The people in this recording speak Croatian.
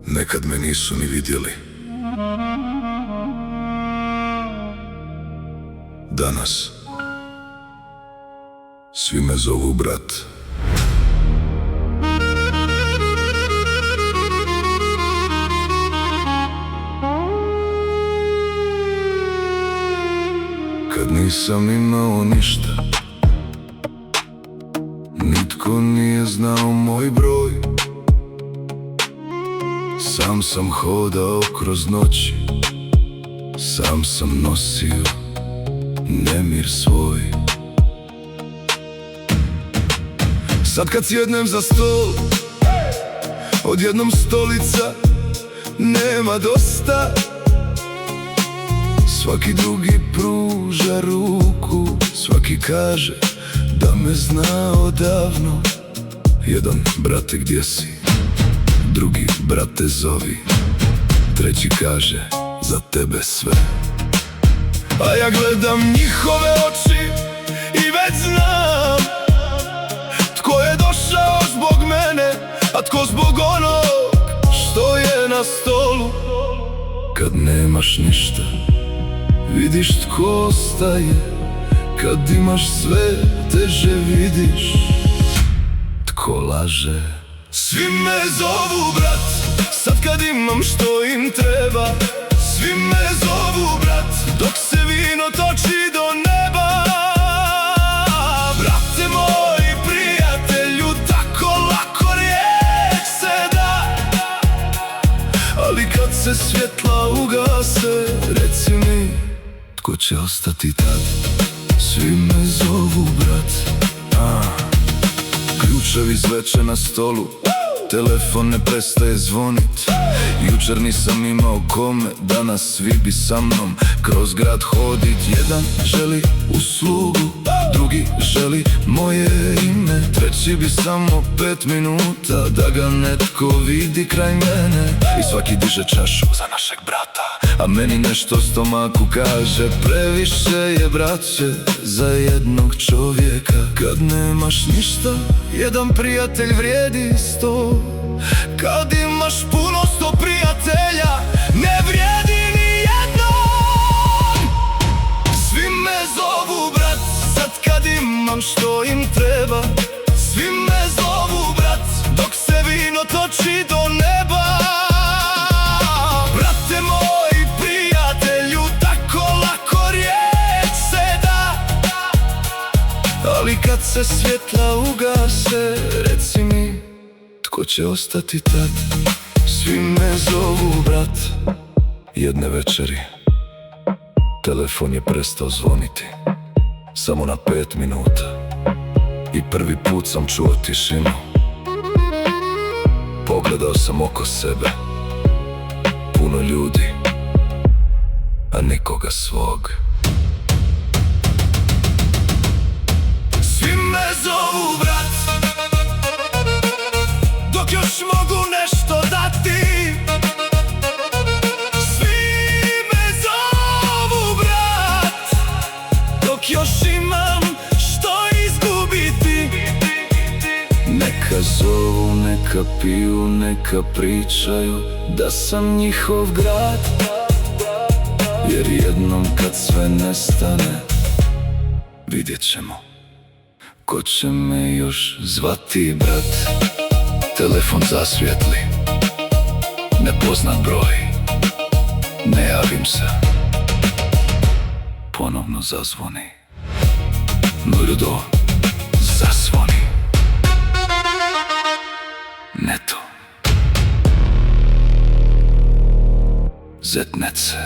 Nekad me nisu ni vidjeli. Danas svi me zovu brat. Kad nisam imao ništa, nitko nije znao moj broj. Sam sam hodao kroz noći, sam sam nosio nemir svoj. Sad kad sjednem za stol, odjednom stolica nema dosta. Svaki drugi pruža ruku, svaki kaže da me zna odavno. Jedan, brate gdje si? Drugi, brate zovi. Treći kaže, za tebe sve. A ja gledam njihove oči i već znam tko je došao zbog mene, a tko zbog onog što je na stolu. Kad nemaš ništa, vidiš tko ostaje. Kad imaš sve, teže vidiš tko laže. Svi me zovu brat, sad kad imam što im treba. Svi me zovu brat, dok se vino toči do neba. Brate moj, prijatelju, tako lako riječ se da. Ali kad se svjetla ugase, reci mi, tko će ostati tad? Svi me zovu brat. Ključevi zveče na stolu, telefon ne prestaje zvonit. Jučer nisam imao kome, danas svi bi sa mnom kroz grad hodit. Jedan želi uslugu, drugi želi moje ime. Treći bi samo 5 minuta da ga netko vidi kraj mene. I svaki diže čašu za našeg brata, a meni nešto stomaku kaže, previše je braće za jednog čovjeka. Kad nemaš ništa, jedan prijatelj vrijedi 100. Kad imaš puno 100 prijatelja, ne vrijedi ni jednog. Svi me zovu brat, sad kad imam što im treba. Svi me zovu brat, dok se vino toči do neba. Brate moj, prijatelju, tako lako riječ se da. Ali kad se svjetla ugase, reci mi, tko će ostati tad? Svi me zovu brat. Jedne večeri telefon je prestao zvoniti, samo na 5 minuta. I prvi put sam čuo tišinu. Pogledao sam oko sebe, puno ljudi, a nikoga svog. Svi me zovu brat, dok još mogu nešto dati. Svi me zovu brat, dok još imam što izgubiti. Neka zovu, neka piju, neka pričaju da sam njihov grad. Jer jednom kad sve nestane, vidjet ćemo ko će me još zvati brat. Telefon zasvijetli, nepoznat broj, ne javim se, ponovno zazvoni. Mrdo, zasvoni. Neto, zetnece.